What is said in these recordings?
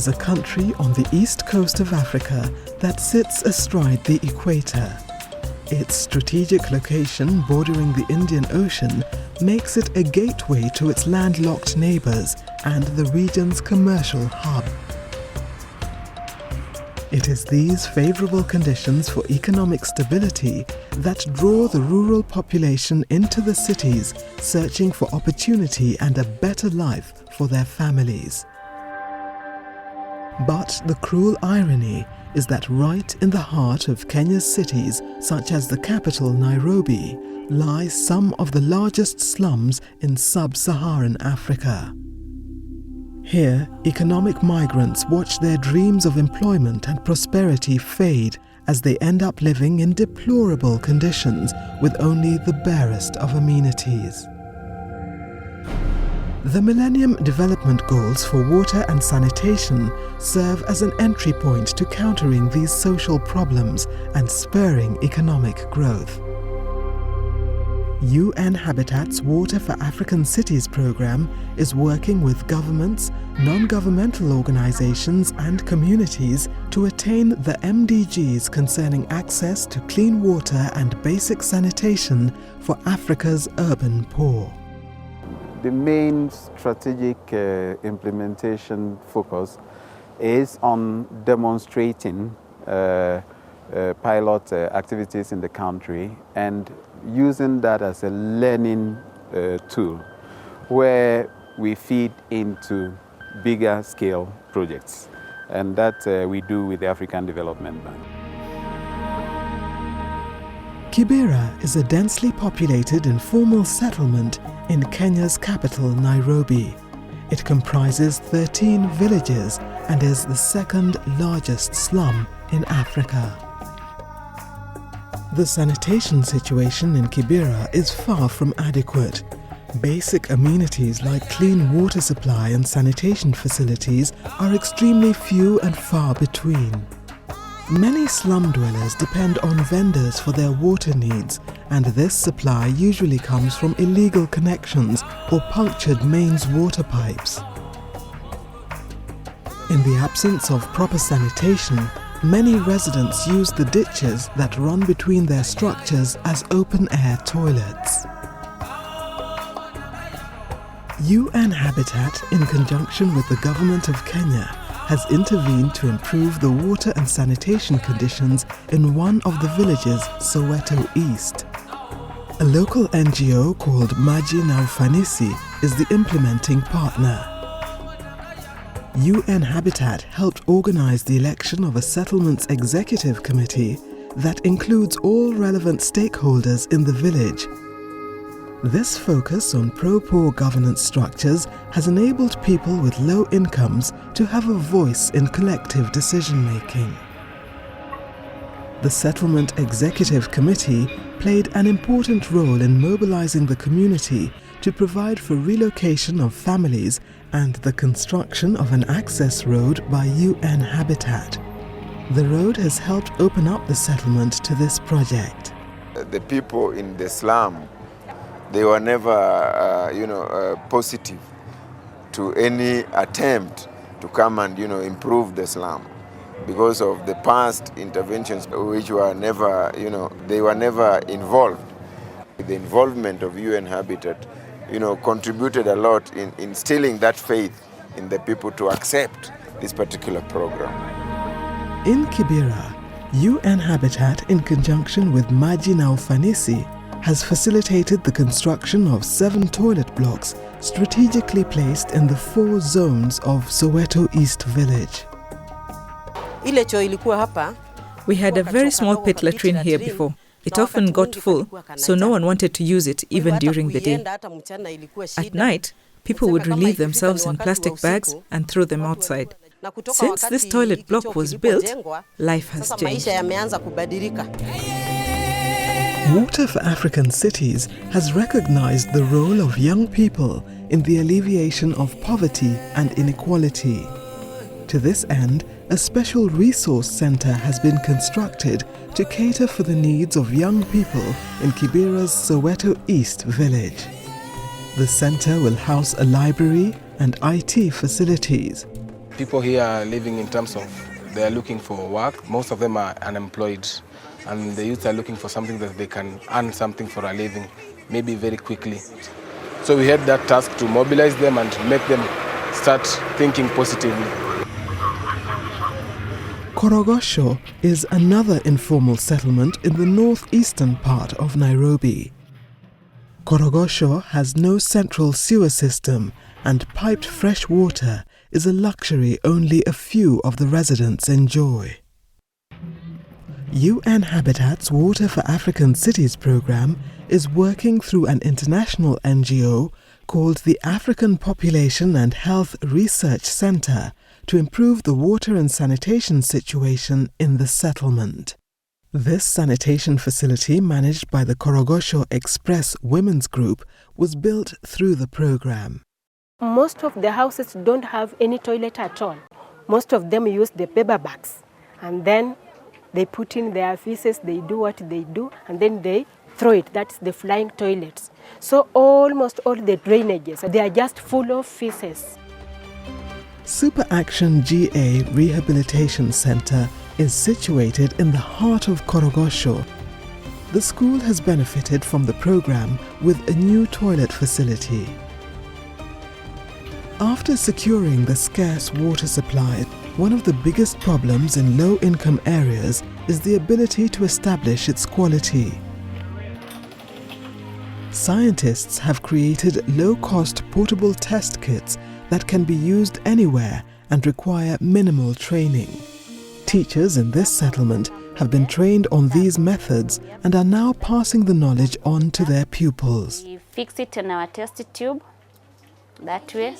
is a country on the east coast of Africa that sits astride the equator. Its strategic location bordering the Indian Ocean makes it a gateway to its landlocked neighbors and the region's commercial hub. It is these favorable conditions for economic stability that draw the rural population into the cities, searching for opportunity and a better life for their families. But the cruel irony is that right in the heart of Kenya's cities, such as the capital Nairobi, lie some of the largest slums in sub-Saharan Africa. Here, economic migrants watch their dreams of employment and prosperity fade as they end up living in deplorable conditions with only the barest of amenities. The Millennium Development Goals for water and sanitation serve as an entry point to countering these social problems and spurring economic growth. UN Habitat's Water for African Cities program is working with governments, non-governmental organizations and communities to attain the MDGs concerning access to clean water and basic sanitation for Africa's urban poor. The main strategic implementation focus is on demonstrating pilot activities in the country and using that as a learning tool where we feed into bigger scale projects, and that we do with the African Development Bank. Kibera is a densely populated informal settlement in Kenya's capital, Nairobi. It comprises 13 villages and is the second largest slum in Africa. The sanitation situation in Kibera is far from adequate. Basic amenities like clean water supply and sanitation facilities are extremely few and far between. Many slum dwellers depend on vendors for their water needs, and this supply usually comes from illegal connections or punctured mains water pipes. In the absence of proper sanitation, many residents use the ditches that run between their structures as open-air toilets. UN Habitat, in conjunction with the government of Kenya, has intervened to improve the water and sanitation conditions in one of the villages, Soweto East. A local NGO called Maji na Ufanisi is the implementing partner. UN Habitat helped organize the election of a settlements executive committee that includes all relevant stakeholders in the village. This focus on pro-poor governance structures has enabled people with low incomes to have a voice in collective decision-making. The Settlement Executive Committee played an important role in mobilizing the community to provide for relocation of families and the construction of an access road by UN Habitat. The road has helped open up the settlement to this project. The people in the slum, they were never, positive to any attempt to come and, improve the slum because of the past interventions which were never, they were never involved. The involvement of UN Habitat, contributed a lot in instilling that faith in the people to accept this particular program. In Kibera, UN Habitat, in conjunction with Maji na Ufanisi, has facilitated the construction of 7 toilet blocks strategically placed in the 4 zones of Soweto East village. We had a very small pit latrine here before. It often got full, so no one wanted to use it even during the day. At night, people would relieve themselves in plastic bags and throw them outside. Since this toilet block was built, life has changed. Water for African Cities has recognized the role of young people in the alleviation of poverty and inequality. To this end, a special resource center has been constructed to cater for the needs of young people in Kibera's Soweto East village. The center will house a library and IT facilities. people here are living in terms of they are looking for work. Most of them are unemployed, and the youth are looking for something that they can earn something for a living, maybe very quickly. So we had that task to mobilize them and make them start thinking positively. Korogosho is another informal settlement in the northeastern part of Nairobi. Korogosho has no central sewer system, and piped fresh water is a luxury only a few of the residents enjoy. UN Habitat's Water for African Cities program is working through an international NGO called the African Population and Health Research Center to improve the water and sanitation situation in the settlement. This sanitation facility, managed by the Korogosho Express Women's Group, was built through the program. Most of the houses don't have any toilet at all. Most of them use the paper bags, and then they put in their feces, they do what they do, and then they throw it. That's the flying toilets. So almost all the drainages, they are just full of feces. Super Action GA Rehabilitation Center is situated in the heart of Korogosho. The school has benefited from the program with a new toilet facility. After securing the scarce water supply, one of the biggest problems in low-income areas is the ability to establish its quality. Scientists have created low-cost portable test kits that can be used anywhere and require minimal training. Teachers in this settlement have been trained on these methods and are now passing the knowledge on to their pupils. We fix it in our test tube that way.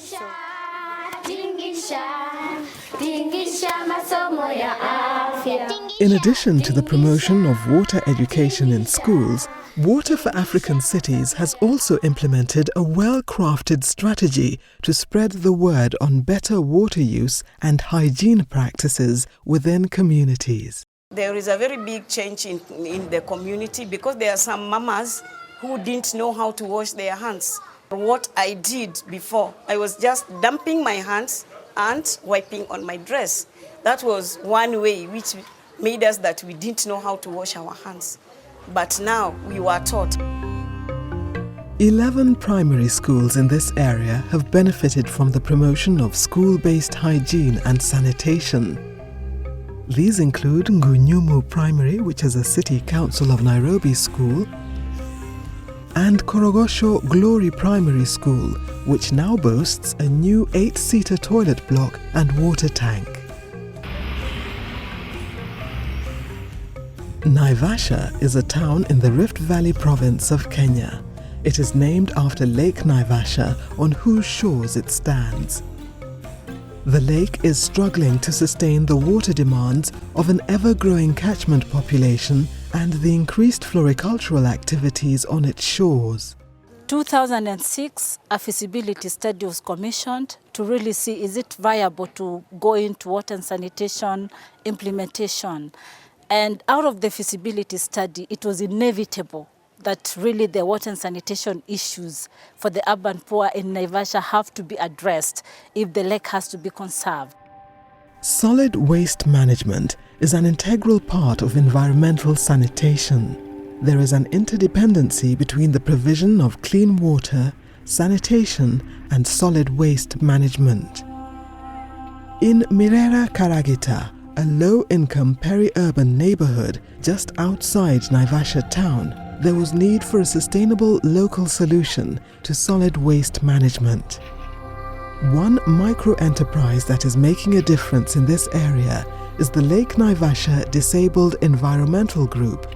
In addition to the promotion of water education in schools, Water for African Cities has also implemented a well-crafted strategy to spread the word on better water use and hygiene practices within communities. There is a very big change in the community because there are some mamas who didn't know how to wash their hands. What I did before, I was just dumping my hands and wiping on my dress. That was one way which made us that we didn't know how to wash our hands. But now we were taught. 11 primary schools in this area have benefited from the promotion of school-based hygiene and sanitation. These include Ngunyumu Primary, which is a City Council of Nairobi school, and Korogosho Glory Primary School, which now boasts a new 8-seater toilet block and water tank. Naivasha is a town in the Rift Valley province of Kenya. It is named after Lake Naivasha, on whose shores it stands. The lake is struggling to sustain the water demands of an ever-growing catchment population and the increased floricultural activities on its shores. 2006, a feasibility study was commissioned to really see is it viable to go into water and sanitation implementation. And out of the feasibility study, it was inevitable that really the water and sanitation issues for the urban poor in Naivasha have to be addressed if the lake has to be conserved. Solid waste management is an integral part of environmental sanitation. There is an interdependency between the provision of clean water, sanitation, and solid waste management. In Mirera Karagita, a low-income peri-urban neighborhood just outside Naivasha town, there was need for a sustainable local solution to solid waste management. One micro-enterprise that is making a difference in this area is the Lake Naivasha Disabled Environmental Group.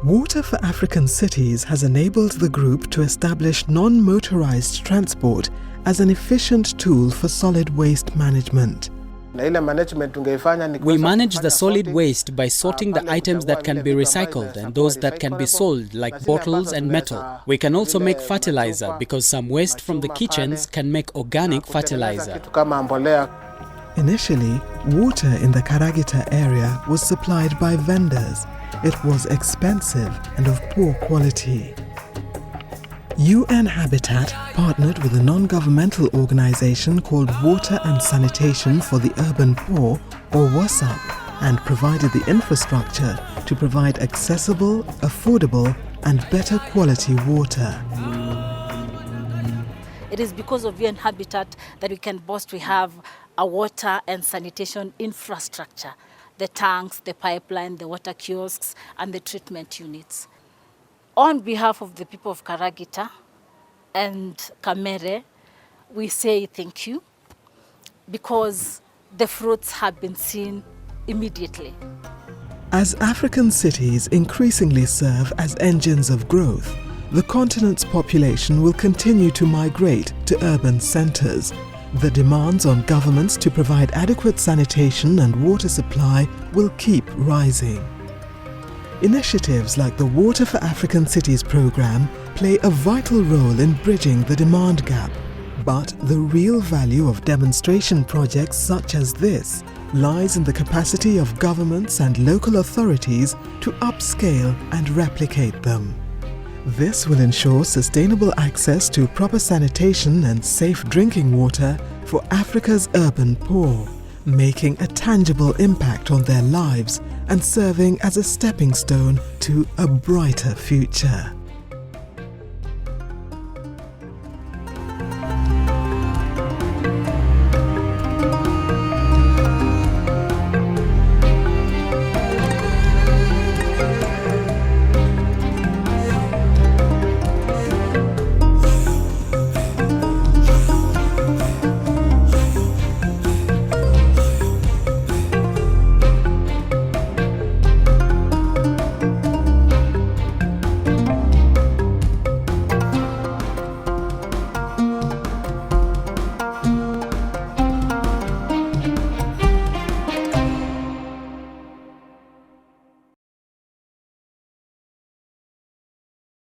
Water for African Cities has enabled the group to establish non-motorized transport as an efficient tool for solid waste management. We manage the solid waste by sorting the items that can be recycled and those that can be sold, like bottles and metal. We can also make fertilizer because some waste from the kitchens can make organic fertilizer. Initially, water in the Karagita area was supplied by vendors. It was expensive and of poor quality. UN Habitat partnered with a non-governmental organization called Water and Sanitation for the Urban Poor, or WASUP, and provided the infrastructure to provide accessible, affordable, and better quality water. It is because of UN Habitat that we can boast we have a water and sanitation infrastructure, the tanks, the pipeline, the water kiosks, and the treatment units. On behalf of the people of Karagita and Kamere, we say thank you because the fruits have been seen immediately. As African cities increasingly serve as engines of growth, the continent's population will continue to migrate to urban centers. The demands on governments to provide adequate sanitation and water supply will keep rising. Initiatives like the Water for African Cities program play a vital role in bridging the demand gap. But the real value of demonstration projects such as this lies in the capacity of governments and local authorities to upscale and replicate them. This will ensure sustainable access to proper sanitation and safe drinking water for Africa's urban poor, making a tangible impact on their lives and serving as a stepping stone to a brighter future.